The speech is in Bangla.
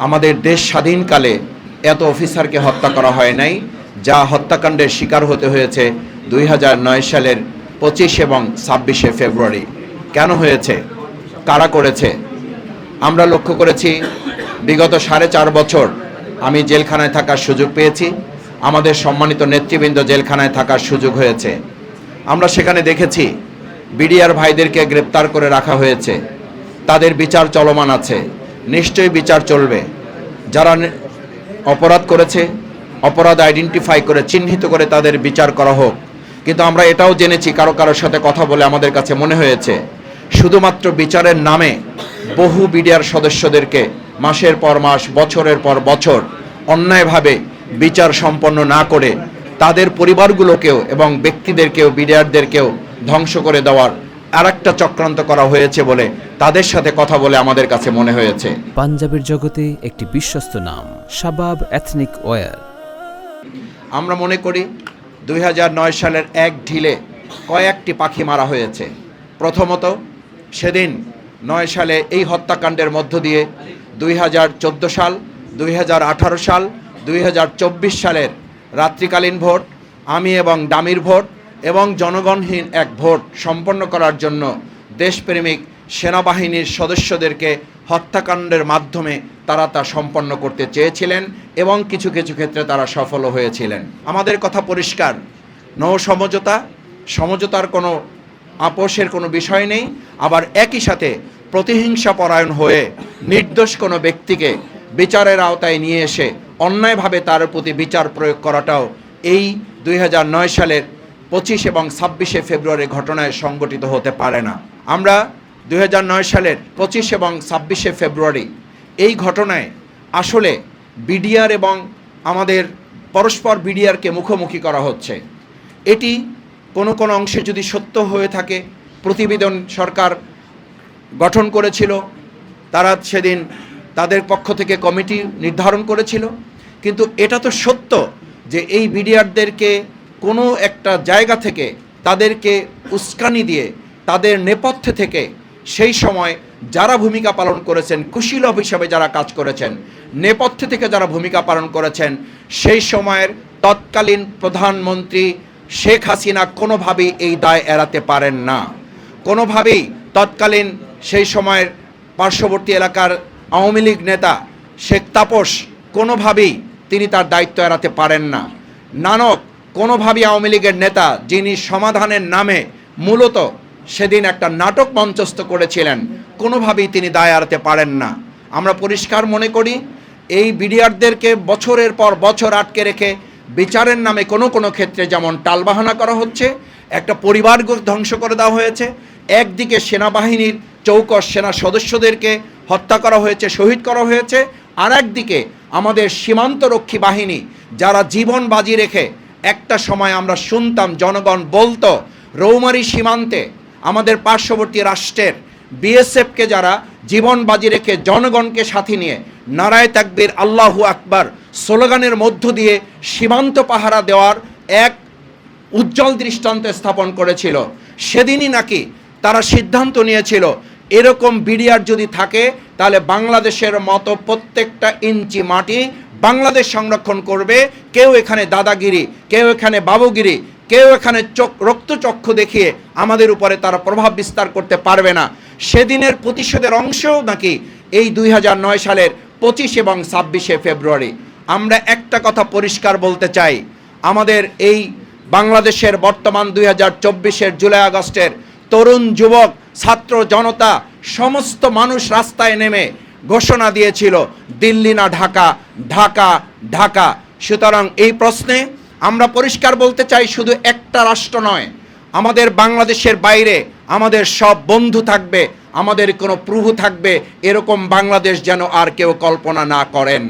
আমাদের দেশ স্বাধীনকালে এত অফিসারকে হত্যা করা হয় নাই, যা হত্যাকাণ্ডের শিকার হতে হয়েছে 2009 সালের 25 এবং 26শে ফেব্রুয়ারি। কেন হয়েছে? কারা করেছে? আমরা লক্ষ্য করেছি বিগত 4.5 বছর আমি জেলখানায় থাকার সুযোগ পেয়েছি, আমাদের সম্মানিত নেতৃবৃন্দ জেলখানায় থাকার সুযোগ হয়েছে। আমরা সেখানে দেখেছি বিডিআর ভাইদেরকে গ্রেপ্তার করে রাখা হয়েছে, তাদের বিচার চলমান আছে, নিশ্চয়ই বিচার চলবে। যারা অপরাধ করেছে, অপরাধ আইডেন্টিফাই করে চিহ্নিত করে তাদের বিচার করা হোক। কিন্তু আমরা এটাও জেনেছি, কারো কারোর সাথে কথা বলে আমাদের কাছে মনে হয়েছে শুধুমাত্র বিচারের নামে বহু বিডিআর সদস্যদেরকে মাসের পর মাস, বছরের পর বছর অন্যায়ভাবে বিচার সম্পন্ন না করে তাদের পরিবারগুলোকেও এবং ব্যক্তিদেরকেও, বিডিআরদেরকেও ধ্বংস করে দেওয়ার আরেকটা চক্রান্ত করা হয়েছে বলে তাদের সাথে কথা বলে আমাদের কাছে মনে হয়েছে। পাঞ্জাবের জগতে একটি বিশ্বস্ত নাম শাবাব এথনিক ওয়্যার। আমরা মনে করি 2009 সালের এক ঢিলে কয়েকটি পাখি মারা হয়েছে। প্রথমত, সেদিন 9 সালে এই হত্যাকাণ্ডের মধ্য দিয়ে 2014 সাল, 2018 সাল, 2024 সালের রাত্রিকালীন ভোট, আমি এবং ডামির ভোট এবং জনগণহীন এক ভোট সম্পন্ন করার জন্য দেশপ্রেমিক সেনাবাহিনীর সদস্যদেরকে হত্যাকাণ্ডের মাধ্যমে তারা তা সম্পন্ন করতে চেয়েছিলেন এবং কিছু কিছু ক্ষেত্রে তারা সফলও হয়েছিলেন। আমাদের কথা পরিষ্কার, নো সমঝোতা, সমঝোতার কোনো আপোষের কোনো বিষয় নেই। আবার একই সাথে প্রতিহিংসা পরায়ণ হয়ে নির্দোষ কোনো ব্যক্তিকে বিচারের আওতায় নিয়ে এসে অন্যায়ভাবে তার প্রতি বিচার প্রয়োগ করাটাও এই 2009 সালের 25 এবং 26শে ফেব্রুয়ারি ঘটনায় সংগঠিত হতে পারে না। আমরা 2009 সালের 25 এবং 26শে ফেব্রুয়ারি এই ঘটনায় আসলে বিডিআর এবং আমাদের পরস্পর বিডিআরকে মুখোমুখি করা হচ্ছে। এটি কোনো কোনো অংশে যদি সত্য হয়ে থাকে, প্রতিবেদন সরকার গঠন করেছিল, তারা সেদিন তাদের পক্ষ থেকে কমিটি নির্ধারণ করেছিল, কিন্তু এটা তো সত্য যে এই বিডিআরদেরকে কোনো একটা জায়গা থেকে তাদেরকে উস্কানি দিয়ে তাদের নেপথ্যে থেকে সেই সময় যারা ভূমিকা পালন করেছেন, কুশীলব হিসাবে যারা কাজ করেছেন, নেপথ্যে থেকে যারা ভূমিকা পালন করেছেন, সেই সময়ের তৎকালীন প্রধানমন্ত্রী শেখ হাসিনা কোনোভাবেই এই দায় এড়াতে পারেন না। কোনোভাবেই তৎকালীন সেই সময়ের পার্শ্ববর্তী এলাকার আওয়ামী লীগ নেতা শেখ তাপস কোনোভাবেই তিনি তার দায়িত্ব এড়াতে পারেন না। নানক কোনোভাবেই আওয়ামী লীগের নেতা, যিনি সমাধানের নামে মূলত সেদিন একটা নাটক মঞ্চস্থ করেছিলেন, কোনোভাবেই তিনি দায় এড়াতে পারেন না। আমরা পরিষ্কার মনে করি এই বিডিআরদেরকে বছরের পর বছর আটকে রেখে বিচারের নামে কোনো কোনো ক্ষেত্রে যেমন টালবাহানা করা হচ্ছে, একটা পরিবার ধ্বংস করে দেওয়া হয়েছে, একদিকে সেনাবাহিনীর চৌকস সেনা সদস্যদেরকে হত্যা করা হয়েছে, শহীদ করা হয়েছে, আর একদিকে আমাদের সীমান্তরক্ষী বাহিনী যারা জীবন বাজি রেখে, একটা সময় আমরা শুনতাম জনগণ বলতো রৌমারী সীমান্তে আমাদের পার্শ্ববর্তী রাষ্ট্রের বিএসএফকে যারা জীবন বাজি রেখে জনগণকে সাথে নিয়ে নারায়ে তাকবীর আল্লাহু আকবার স্লোগানের মধ্য দিয়ে সীমান্ত পাহারা দেওয়ার এক উজ্জ্বল দৃষ্টান্ত স্থাপন করেছিল। সেদিনই নাকি তারা সিদ্ধান্ত নিয়েছিল এরকম বিডিআর যদি থাকে তাহলে বাংলাদেশের মতো প্রত্যেকটা ইঞ্চি মাটি বাংলাদেশ সংরক্ষণ করবে। কেউ এখানে দাদাগিরি, কেউ এখানে বাবুগিরি, কেউ এখানে রক্তচক্ষু দেখিয়ে আমাদের উপরে তারা প্রভাব বিস্তার করতে পারবে না। সেদিনের প্রতিশোধের অংশও নাকি এই 2009 সালের 25 এবং 26শে ফেব্রুয়ারি। আমরা একটা কথা পরিষ্কার বলতে চাই, আমাদের এই বাংলাদেশের বর্তমান 2024-এর জুলাই আগস্টের তরুণ যুবক ছাত্র জনতা সমস্ত মানুষ রাস্তায় নেমে ঘোষণা দিয়েছিল দিল্লি না ঢাকা, ঢাকা ঢাকা। সুতরাং এই প্রশ্নে আমরা পরিষ্কার বলতে চাই, শুধু একটা রাষ্ট্র নয়, আমাদের বাংলাদেশের বাইরে আমাদের সব বন্ধু থাকবে, আমাদের কোনো প্রভু থাকবে, এরকম বাংলাদেশ যেন আর কেউ কল্পনা না করেন।